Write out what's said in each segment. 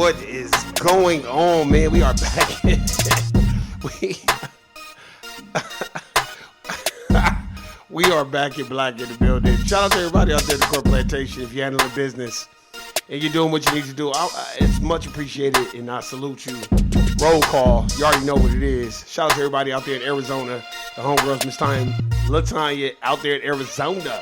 What is going on, man? We are back. We are back in Black in the building. Shout out to everybody out there in the Core Plantation. If you're handling business and you're doing what you need to do, it's much appreciated, and I salute you. Roll call. You already know what it is. Shout out to everybody out there in Arizona. The homegirls, Miss Latanya, out there in Arizona.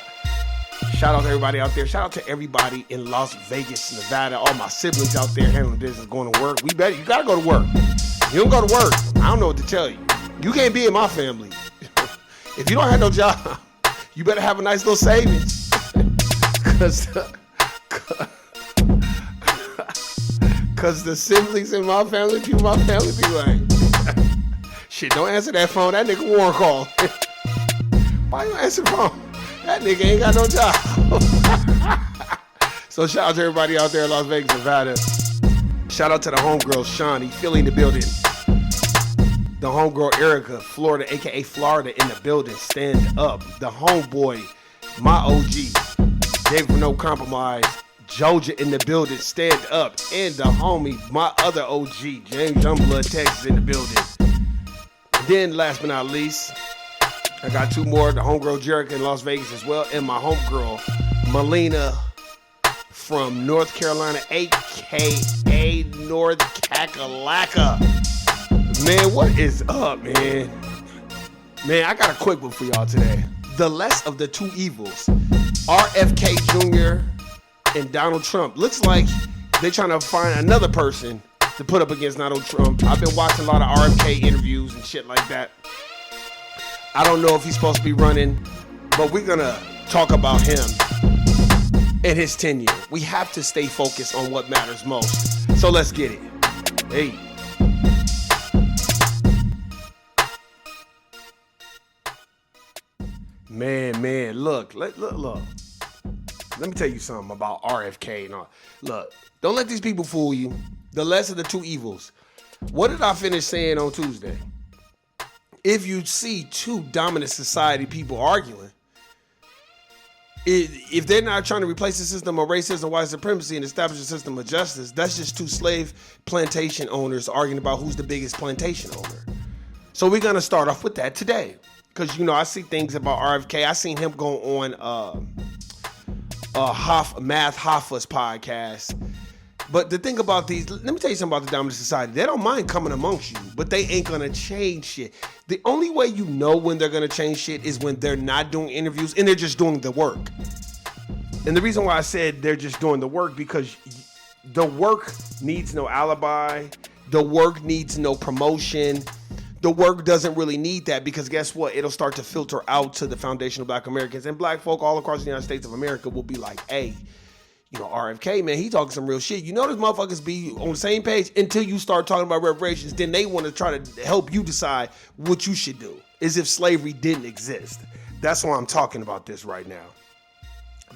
Shout out to everybody out there. Shout out to everybody in Las Vegas, Nevada. All my siblings out there handling business, going to work. You gotta go to work. If you don't go to work, I don't know what to tell you. You can't be in my family. If you don't have no job, you better have a nice little savings. Cause the siblings in my family, people in my family be like, shit, don't answer that phone. That nigga Warren called. Why you answer the phone? That nigga ain't got no job. So shout out to everybody out there in Las Vegas, Nevada. Shout out to the homegirl, Shawnee, Philly in the building. The homegirl, Erica, Florida, a.k.a. Florida in the building. Stand up. The homeboy, my OG, David No Compromise, Georgia in the building. Stand up. And the homie, my other OG, James Youngblood, Texas in the building. And then last but not least, I got two more, the homegirl Jerica in Las Vegas as well, and my homegirl Melina from North Carolina, a.k.a. North Kakalaka. Man, what is up, man? Man, I got a quick one for y'all today. The less of the two evils, RFK Jr. and Donald Trump. Looks like they're trying to find another person to put up against Donald Trump. I've been watching a lot of RFK interviews and shit like that. I don't know if he's supposed to be running, but we're going to talk about him and his tenure. We have to stay focused on what matters most. So let's get it. Hey. Man, look. Let me tell you something about RFK and all. Look, don't let these people fool you. The less of the two evils. What did I finish saying on Tuesday? If you see two dominant society people arguing, if they're not trying to replace the system of racism, white supremacy, and establish a system of justice, that's just two slave plantation owners arguing about who's the biggest plantation owner. So we're going to start off with that today. Because, I see things about RFK. I seen him go on Math Hoffa's podcast. But the thing about these, let me tell you something about the dominant society. They don't mind coming amongst you, but they ain't going to change shit. The only way you know when they're going to change shit is when they're not doing interviews and they're just doing the work. And the reason why I said they're just doing the work, because the work needs no alibi. The work needs no promotion. The work doesn't really need that, because guess what? It'll start to filter out to the foundational Black Americans, and Black folk all across the United States of America will be like, hey, RFK, man, he talking some real shit. Those motherfuckers be on the same page until you start talking about reparations. Then they want to try to help you decide what you should do, as if slavery didn't exist. That's why I'm talking about this right now,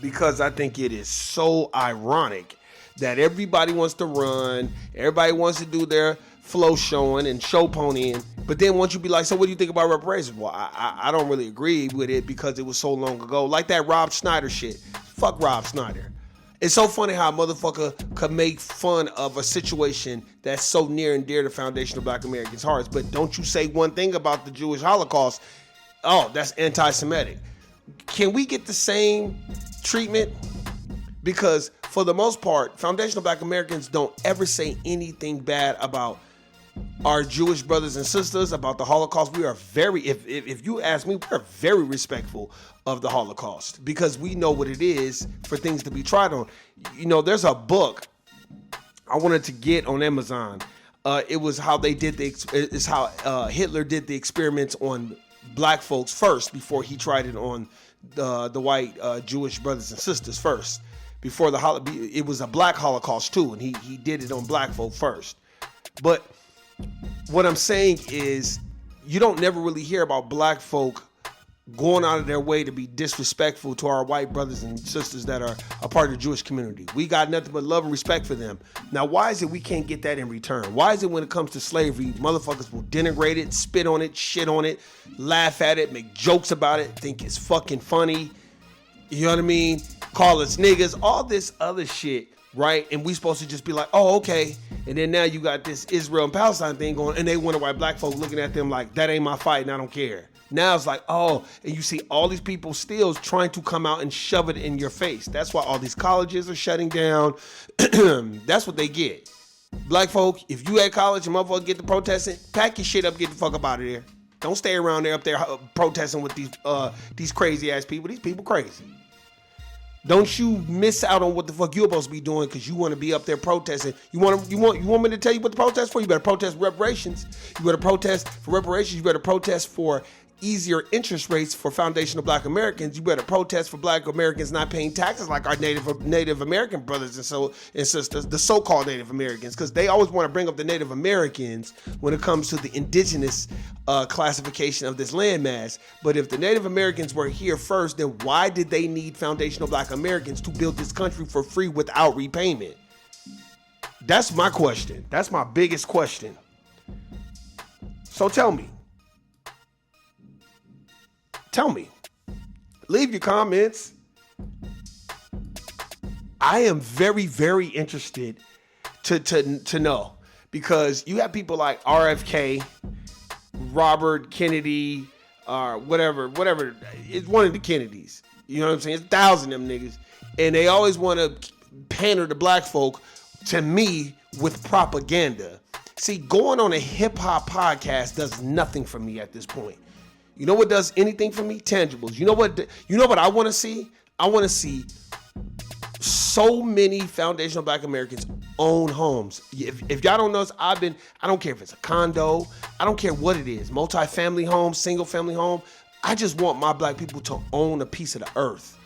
because I think it is so ironic that everybody wants to run, everybody wants to do their flow showing and show ponying, but then once you be like, so what do you think about reparations? Well, I don't really agree with it because it was so long ago. Like that Rob Schneider shit. Fuck Rob Schneider. It's so funny how a motherfucker could make fun of a situation that's so near and dear to foundational Black Americans' hearts, but don't you say one thing about the Jewish Holocaust, oh, that's anti-Semitic. Can we get the same treatment? Because for the most part, foundational Black Americans don't ever say anything bad about our Jewish brothers and sisters, about the Holocaust. We are very, if you ask me, we're very respectful of the Holocaust, because we know what it is for things to be tried on. There's a book I wanted to get on Amazon. It was how they did it's how Hitler did the experiments on Black folks first before he tried it on the white Jewish brothers and sisters first. Before it was a Black Holocaust too, and he did it on Black folk first. But what I'm saying is, you don't never really hear about Black folk going out of their way to be disrespectful to our white brothers and sisters that are a part of the Jewish community. We got nothing but love and respect for them. Now, why is it we can't get that in return? Why is it when it comes to slavery, motherfuckers will denigrate it, spit on it, shit on it, laugh at it, make jokes about it, think it's fucking funny, you know what I mean? Call us niggas, all this other shit, right? And we supposed to just be like, oh, okay, And then now you got this Israel and Palestine thing going, and they wonder why black folk looking at them like, that ain't my fight and I don't care. Now it's like, oh, and you see all these people still trying to come out and shove it in your face. That's why all these colleges are shutting down. That's what they get. Black folk, if you at college and motherfuckers get to protesting, pack your shit up, get the fuck up out of there. Don't stay around there up there protesting with these crazy ass people. These people crazy. Don't you miss out on what the fuck you're supposed to be doing because you want to be up there protesting. You want me to tell you what to protest for? You better protest reparations. You better protest for reparations. You better protest for easier interest rates for foundational black Americans. You better protest for black Americans not paying taxes like our Native American brothers and sisters, the so-called Native Americans, because they always want to bring up the Native Americans when it comes to the indigenous classification of this landmass. But if the Native Americans were here first, then why did they need foundational black Americans to build this country for free without repayment? That's my question. That's my biggest question. So tell me. Leave your comments. I am very, very interested to know, because you have people like RFK, Robert Kennedy, or whatever. It's one of the Kennedys. You know what I'm saying? It's 1,000 of them niggas. And they always want to pander to black folk, to me, with propaganda. See, going on a hip hop podcast does nothing for me at this point. You know what does anything for me? Tangibles. You know what I want to see? I want to see so many foundational black Americans own homes. If y'all don't know, I don't care if it's a condo, I don't care what it is, multi-family home, single family home. I just want my black people to own a piece of the earth.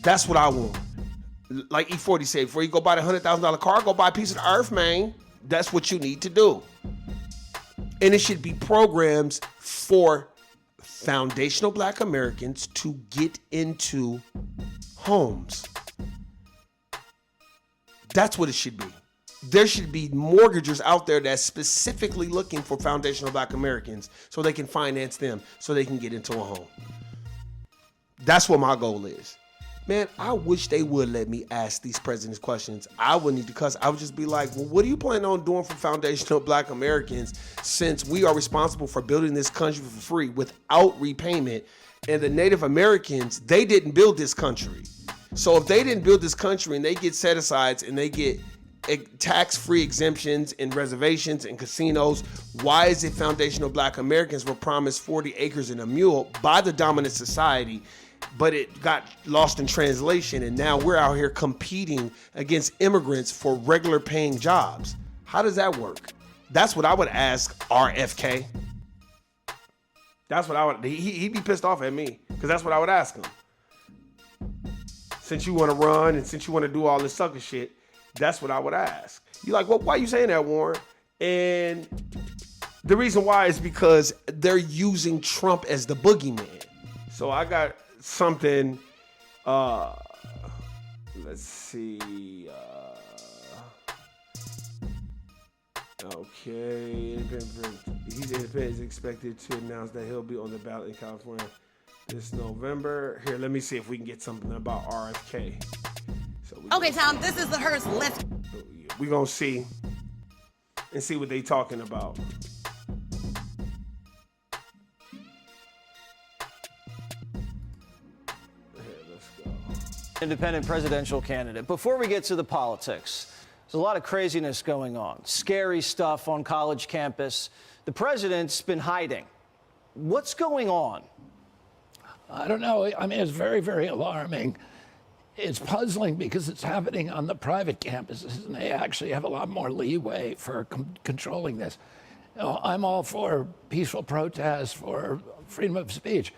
That's what I want. Like E40 said, before you go buy the $100,000 car, go buy a piece of the earth, man. That's what you need to do. And it should be programs for foundational black Americans to get into homes. That's what it should be. There should be mortgagers out there that's specifically looking for foundational black Americans so they can finance them so they can get into a home. That's what my goal is. Man, I wish they would let me ask these presidents questions. I wouldn't need to cuss. I would just be like, well, what are you planning on doing for foundational black Americans, since we are responsible for building this country for free without repayment? And the Native Americans, they didn't build this country. So if they didn't build this country and they get set-asides and they get tax-free exemptions and reservations and casinos, why is it foundational black Americans were promised 40 acres and a mule by the dominant society, but it got lost in translation, and now we're out here competing against immigrants for regular paying jobs? How does that work? That's what I would ask RFK. That's what I would, he'd be pissed off at me, because that's what I would ask him. Since you want to run and since you want to do all this sucker shit, that's what I would ask. You're like, well, why are you saying that, Warren? And the reason why is because they're using Trump as the boogeyman. So I got something, let's see, okay, Independent is expected to announce that he'll be on the ballot in California this November. Here, let me see if we can get something about RFK. Okay, Tom, this is the Hearst. We're going to see and see what they talking about. Independent presidential candidate. Before we get to the politics, there's a lot of craziness going on. Scary stuff on college campus. The president's been hiding. What's going on? I don't know. I mean, it's very, very alarming. It's puzzling because it's happening on the private campuses, and they actually have a lot more leeway for controlling this. You know, I'm all for peaceful protest, for freedom of speech.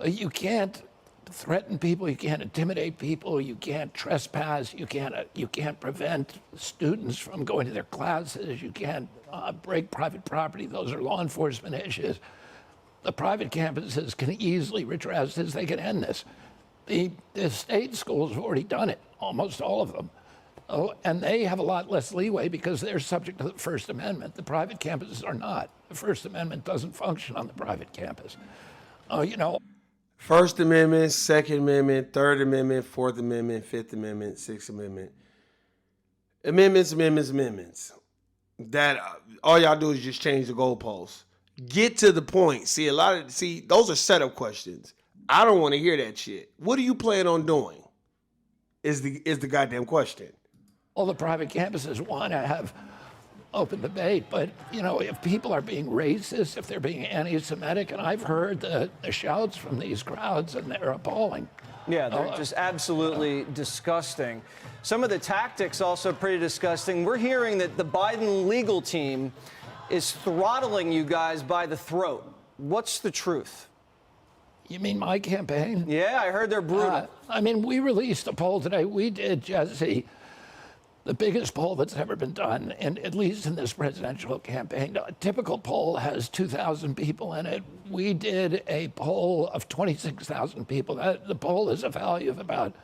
You can't threaten people, you can't intimidate people, you can't trespass, you can't prevent students from going to their classes, you can't break private property. Those are law enforcement issues. The private campuses can easily redress this. They can end this. The state schools have already done it, almost all of them. Oh, and they have a lot less leeway because they're subject to the First Amendment. The private campuses are not. The First Amendment doesn't function on the private campus. You know. First Amendment, Second Amendment, Third Amendment, Fourth Amendment, Fifth Amendment, Sixth Amendment. Amendments. That all y'all do is just change the goalposts. Get to the point. See, those are setup questions. I don't want to hear that shit. What do you plan on doing? Is the goddamn question. All the private campuses want to have open debate, but if people are being racist, if they're being anti-Semitic, and I've heard the shouts from these crowds, and they're appalling. Yeah, they're just absolutely disgusting. Some of the tactics also pretty disgusting. We're hearing that the Biden legal team is throttling you guys by the throat. What's the truth? You mean my campaign? Yeah, I heard they're brutal. We released a poll today. We did, Jesse, the biggest poll that's ever been done, and at least in this presidential campaign. A typical poll has 2,000 people in it. We did a poll of 26,000 people. The poll is a value of about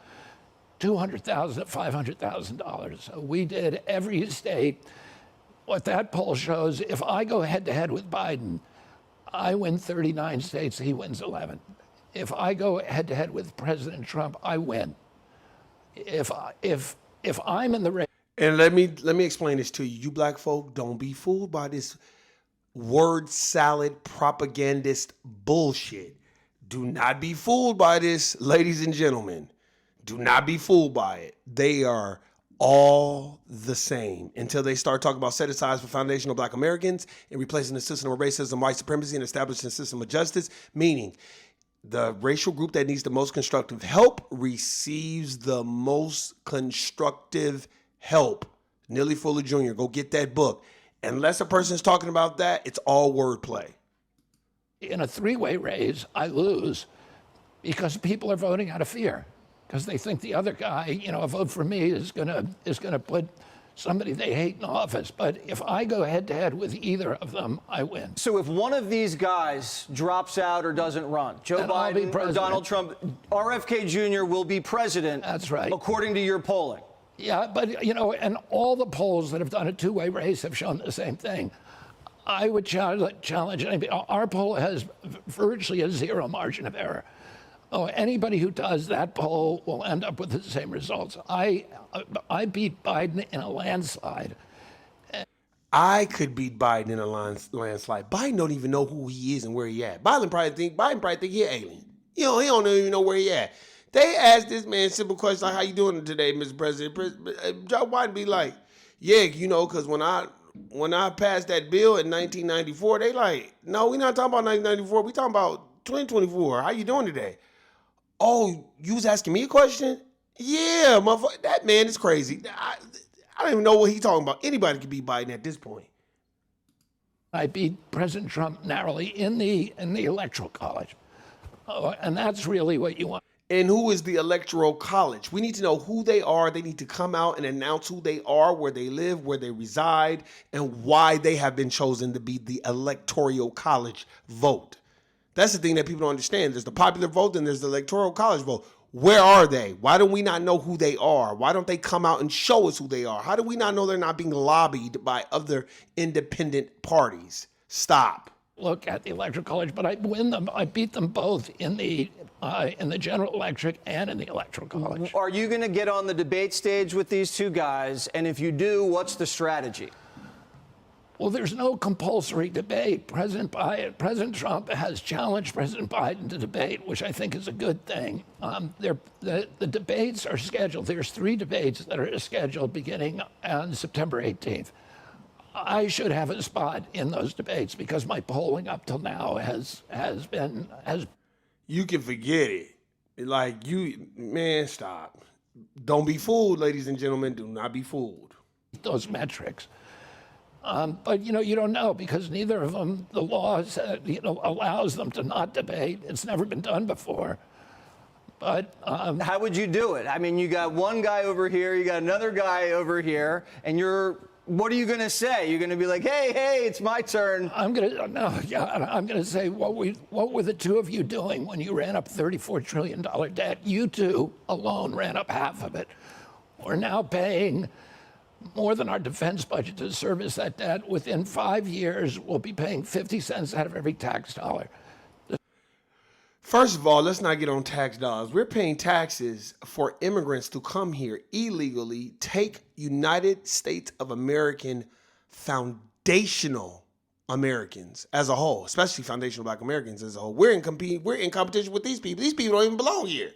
$200,000 to $500,000. So we did every state. What that poll shows, if I go head-to-head with Biden, I win 39 states, he wins 11. If I go head-to-head with President Trump, I win. If I'm in the race. And let me explain this to you. You black folk, don't be fooled by this word salad propagandist bullshit. Do not be fooled by this, ladies and gentlemen. Do not be fooled by it. They are all the same until they start talking about set asides for foundational black Americans and replacing the system of racism, white supremacy, and establishing a system of justice, meaning the racial group that needs the most constructive help receives the most constructive help. Neely Fuller Jr., go get that book. Unless a person's talking about that, it's all wordplay. In a three-way race, I lose because people are voting out of fear, because they think the other guy, a vote for me is gonna put somebody they hate in office. But if I go head-to-head with either of them, I win. So if one of these guys drops out or doesn't run, Joe Then I'll be Biden or president. Donald Trump, RFK Jr. will be president. That's right. According to your polling. Yeah, but and all the polls that have done a two-way race have shown the same thing. I would challenge anybody. Our poll has virtually a zero margin of error. Anybody who does that poll will end up with the same results. I beat Biden in a landslide. I could beat Biden in a landslide. Biden don't even know who he is and where he at. Biden probably think he an alien. He don't even know where he at. They asked this man simple questions like, "How you doing today, Mr. President?" Joe Biden be like, "Yeah, because when I passed that bill in 1994, they like, no, we're not talking about 1994. We talking about 2024. How you doing today?" "Oh, you was asking me a question?" "Yeah, motherfucker, that man is crazy. I don't even know what he's talking about. Anybody can beat Biden at this point." I beat President Trump narrowly in the Electoral College. And that's really what you want. And who is the Electoral College? We need to know who they are. They need to come out and announce who they are, where they live, where they reside, and why they have been chosen to be the Electoral College vote. That's the thing that people don't understand. There's the popular vote and there's the Electoral College vote. Where are they? Why do we not know who they are? Why don't they come out and show us who they are? How do we not know they're not being lobbied by other independent parties? Stop. Look at the Electoral College, but I win them. I beat them both in the general electric and in the Electoral College. Are you going to get on the debate stage with these two guys? And if you do, what's the strategy? Well, there's no compulsory debate. President Trump has challenged President Biden to debate, which I think is a good thing. The debates are scheduled. There's 3 debates that are scheduled beginning on September 18th. I should have a spot in those debates because my polling up till now has been. You can forget it. Man, stop. Don't be fooled, ladies and gentlemen. Do not be fooled. Those metrics. But, you don't know because neither of them, the law allows them to not debate. It's never been done before. But how would you do it? I mean, you got one guy over here, you got another guy over here, and what are you going to say? You're going to be like, hey, it's my turn. I'm going to say, what were the two of you doing when you ran up $34 trillion debt? You two alone ran up half of it. We're now paying more than our defense budget to service that debt. Within 5 years, we'll be paying 50 cents out of every tax dollar. First of all, let's not get on tax dollars. We're paying taxes for immigrants to come here illegally, take United States of American foundational Americans as a whole, especially foundational Black Americans as a whole. We're in competition with these people. These people don't even belong here.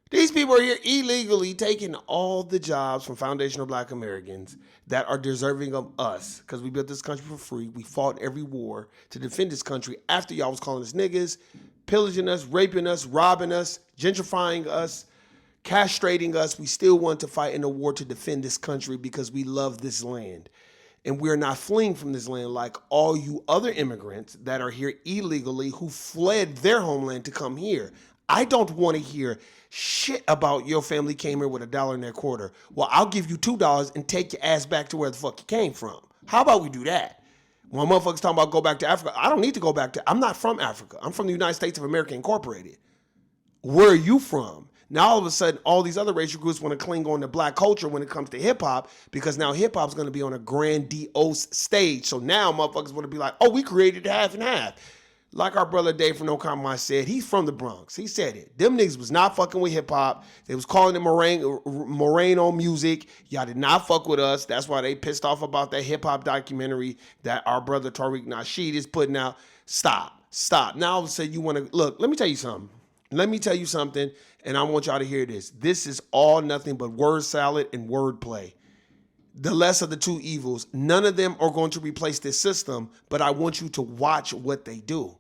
These people are here illegally taking all the jobs from foundational Black Americans that are deserving of us, because we built this country for free. We fought every war to defend this country after y'all was calling us niggas, pillaging us, raping us, robbing us, gentrifying us, castrating us. We still want to fight in a war to defend this country because we love this land. And we're not fleeing from this land like all you other immigrants that are here illegally who fled their homeland to come here. I don't want to hear shit about your family came here with $1 in their quarter. Well, I'll give you $2 and take your ass back to where the fuck you came from. How about we do that? When motherfuckers talking about go back to Africa, I don't need to go back to, I'm not from Africa. I'm from the United States of America Incorporated. Where are you from? Now all of a sudden, all these other racial groups want to cling on to Black culture when it comes to hip hop, because now hip hop's going to be on a grandiose stage. So now motherfuckers want to be like, oh, we created half and half. Like our brother Dave from No Compromise said, he's from the Bronx. He said it. Them niggas was not fucking with hip hop. They was calling it Moreno music. Y'all did not fuck with us. That's why they pissed off about that hip hop documentary that our brother Tariq Nasheed is putting out. Stop. Now all of a sudden you want to, look, let me tell you something. And I want y'all to hear this. This is all nothing but word salad and word play. The less of the two evils. None of them are going to replace this system, but I want you to watch what they do.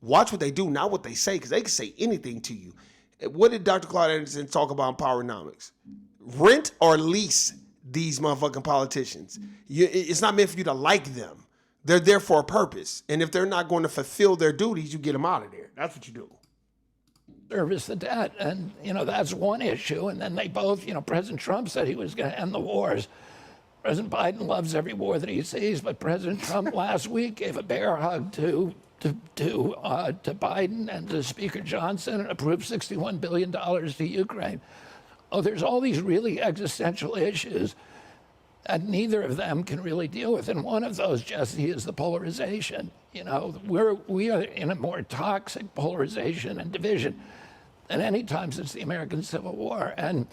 Watch what they do, not what they say, because they can say anything to you. What did Dr. Claude Anderson talk about in Powernomics? Rent or lease these motherfucking politicians. It's not meant for you to like them. They're there for a purpose. And if they're not going to fulfill their duties, you get them out of there. That's what you do. Service the debt. And, that's one issue. And then they both, President Trump said he was going to end the wars. President Biden loves every war that he sees, but President Trump last week gave a bear hug to Biden and to Speaker Johnson and approved $61 billion to Ukraine. Oh, there's all these really existential issues that neither of them can really deal with. And one of those, Jesse, is the polarization. We are in a more toxic polarization and division than any time since the American Civil War. And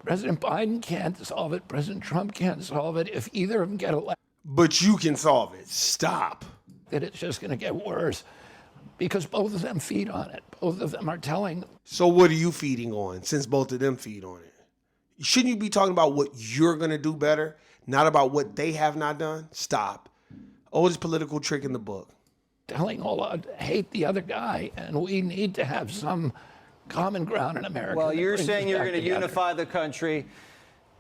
President Biden can't solve it. President Trump can't solve it. If either of them get elected. But you can solve it. Stop. That it's just going to get worse because both of them feed on it. Both of them are telling. So what are you feeding on since both of them feed on it? Shouldn't you be talking about what you're going to do better, not about what they have not done? Stop. Oldest political trick in the book. Telling hate the other guy, and we need to have some common ground in America. Well, you're saying you're going to unify the country.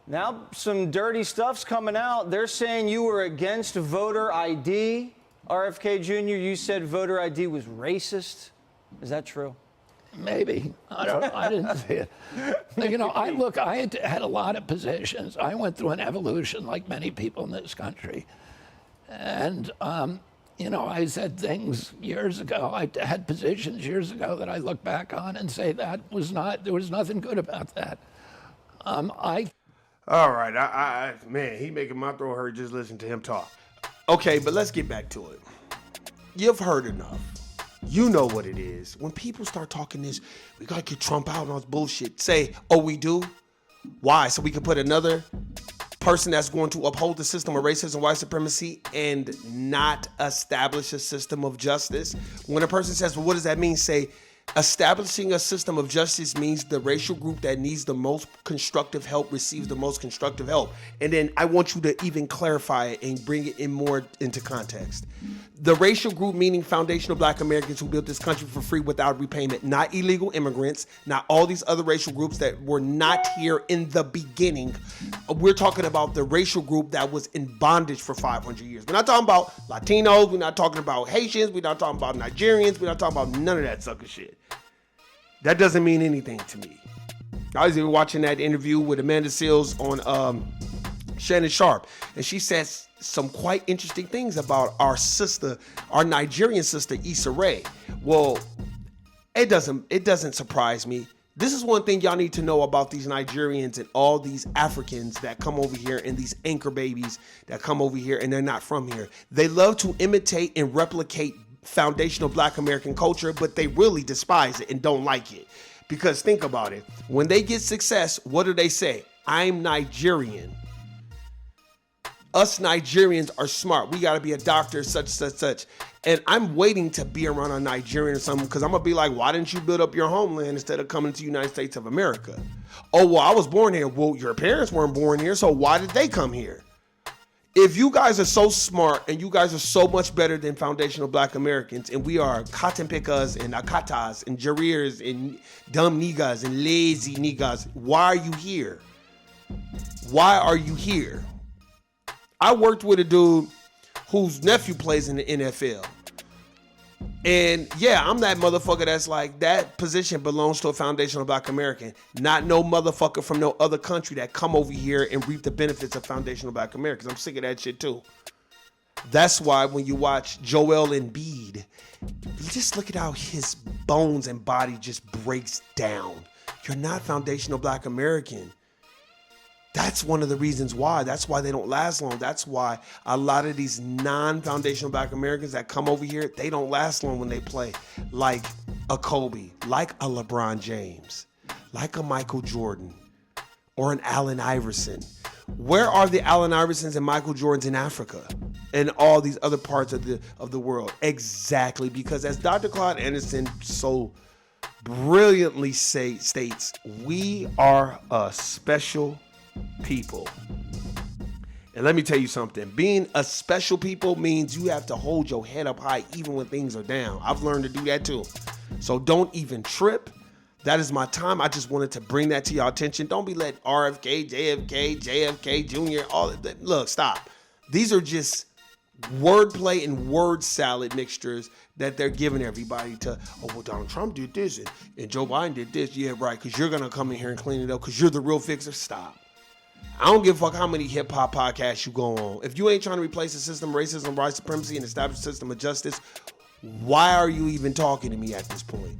Now some dirty stuff's coming out. They're saying you were against voter ID. RFK Jr., you said voter ID was racist. Is that true? Maybe. I didn't see it. I had a lot of positions. I went through an evolution like many people in this country. And, I said things years ago. I had positions years ago that I look back on and say there was nothing good about that. All right. Man, he making my throat hurt just listening to him talk. Okay, but let's get back to it. You've heard enough. You know what it is. When people start talking this, we got to get Trump out and all this bullshit. Say, oh, we do? Why? So we can put another person that's going to uphold the system of racism and white supremacy and not establish a system of justice? When a person says, well, what does that mean? Say, establishing a system of justice means the racial group that needs the most constructive help receives the most constructive help. And then I want you to even clarify it and bring it in more into context. The racial group meaning foundational Black Americans who built this country for free without repayment, not illegal immigrants, not all these other racial groups that were not here in the beginning. We're talking about the racial group that was in bondage for 500 years. We're not talking about Latinos. We're not talking about Haitians. We're not talking about Nigerians. We're not talking about none of that sucker shit. That doesn't mean anything to me. I was even watching that interview with Amanda Seales on Shannon Sharp, and she says some quite interesting things about our sister, our Nigerian sister, Issa Rae. Well, it doesn't surprise me. This is one thing y'all need to know about these Nigerians and all these Africans that come over here and these anchor babies that come over here and they're not from here. They love to imitate and replicate foundational Black American culture, but they really despise it and don't like it. Because think about it. When they get success, what do they say? I'm Nigerian. Us Nigerians are smart. We got to be a doctor, such. And I'm waiting to be around a Nigerian or something because I'm going to be like, why didn't you build up your homeland instead of coming to the United States of America? Oh, well, I was born here. Well, your parents weren't born here, so why did they come here? If you guys are so smart and you guys are so much better than foundational Black Americans, and we are cotton pickers and akatas and jariers and dumb niggas and lazy niggas, why are you here? Why are you here? I worked with a dude whose nephew plays in the NFL. And yeah, I'm that motherfucker that's like, that position belongs to a foundational Black American, not no motherfucker from no other country that come over here and reap the benefits of foundational Black Americans. I'm sick of that shit too. That's why when you watch Joel Embiid, just look at how his bones and body just breaks down. You're not foundational Black American. That's one of the reasons why. That's why they don't last long. That's why a lot of these non-foundational Black Americans that come over here, they don't last long when they play. Like a Kobe, like a LeBron James, like a Michael Jordan, or an Allen Iverson. Where are the Allen Iversons and Michael Jordans in Africa and all these other parts of the world? Exactly, because as Dr. Claude Anderson so brilliantly states, we are a special people. And let me tell you something. Being a special people means you have to hold your head up high even when things are down. I've learned to do that too. So don't even trip. That is my time. I just wanted to bring that to your attention. Don't be let RFK, JFK Jr., all of that. Look, stop. These are just wordplay and word salad mixtures that they're giving everybody to, oh, well, Donald Trump did this and Joe Biden did this. Yeah, right, because you're going to come in here and clean it up because you're the real fixer. Stop. I don't give a fuck how many hip-hop podcasts you go on. If you ain't trying to replace the system, racism, white supremacy, and establish a system of justice, why are you even talking to me at this point?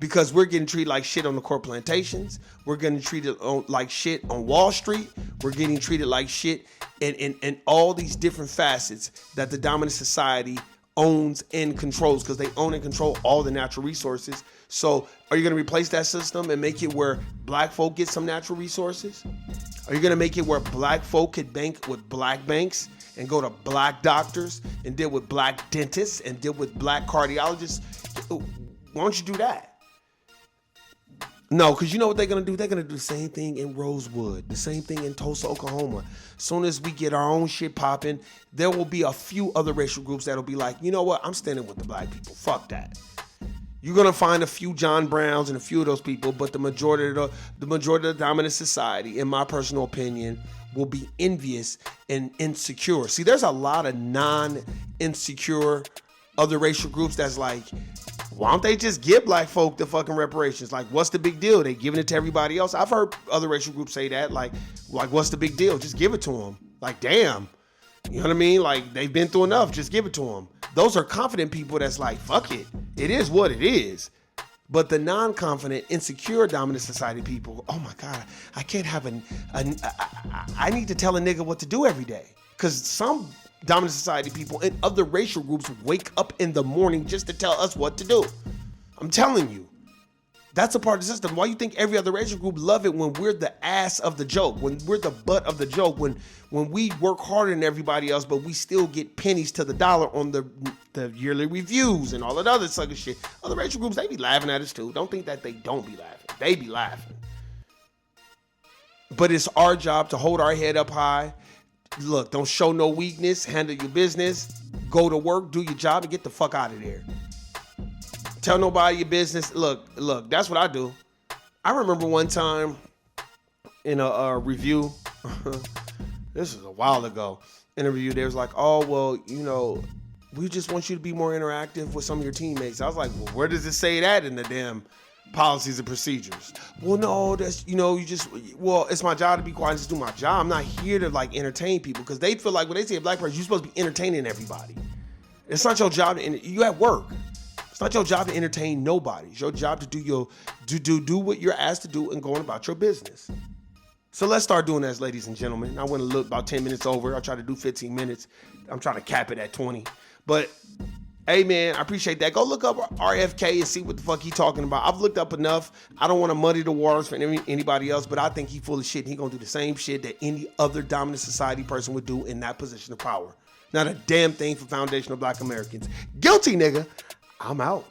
Because we're getting treated like shit on the court plantations. We're getting treated like shit on Wall Street. We're getting treated like shit in all these different facets that the dominant society owns and controls, because they own and control all the natural resources. So are you going to replace that system and make it where Black folk get some natural resources? Are you going to make it where Black folk could bank with Black banks and go to Black doctors and deal with Black dentists and deal with Black cardiologists? Why don't you do that? No, because you know what they're going to do? They're going to do the same thing in Rosewood, the same thing in Tulsa, Oklahoma. As soon as we get our own shit popping, there will be a few other racial groups that'll be like, you know what? I'm standing with the Black people. Fuck that. You're going to find a few John Browns and a few of those people, but the majority of the dominant society, in my personal opinion, will be envious and insecure. See, there's a lot of non-insecure other racial groups that's like, why don't they just give Black folk the fucking reparations? Like, what's the big deal? They giving it to everybody else. I've heard other racial groups say that. Like, what's the big deal? Just give it to them. Like, damn. You know what I mean? Like, they've been through enough. Just give it to them. Those are confident people that's like, fuck it. It is what it is. But the non-confident, insecure dominant society people, oh my God, I can't have I need to tell a nigga what to do every day. Because some dominant society people and other racial groups wake up in the morning just to tell us what to do. I'm telling you, that's a part of the system. Why you think every other racial group love it when we're the ass of the joke, when we're the butt of the joke, when we work harder than everybody else, but we still get pennies to the dollar on the yearly reviews and all that other sucker shit. Other racial groups, they be laughing at us too. Don't think that they don't be laughing. They be laughing. But it's our job to hold our head up high. Look, don't show no weakness, handle your business, go to work, do your job, and get the fuck out of there. Tell nobody your business. Look, that's what I do. I remember one time in a review, this was a while ago, in a review, they was like, oh, well, you know, we just want you to be more interactive with some of your teammates. I was like, well, where does it say that in the damn policies and procedures? Well, no, that's, you know, well, it's my job to be quiet and just do my job. I'm not here to like entertain people, because they feel like when they see a Black person, you're supposed to be entertaining everybody. It's not your job you at work. It's not your job to entertain nobody. It's your job to do what you're asked to do and going about your business. So let's start doing that, ladies and gentlemen. I went a little about 10 minutes over. I try to do 15 minutes. I'm trying to cap it at 20. But Hey, man, I appreciate that. Go look up RFK and see what the fuck he talking about. I've looked up enough. I don't want to muddy the waters for anybody else, but I think he full of shit. And he going to do the same shit that any other dominant society person would do in that position of power. Not a damn thing for foundational black Americans. Guilty, nigga. I'm out.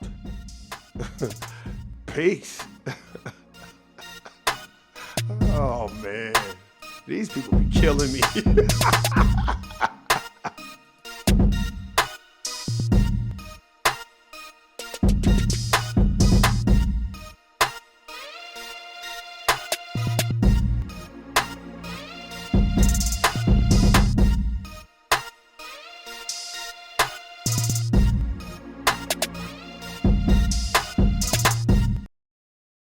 Peace. Oh, man. These people be killing me.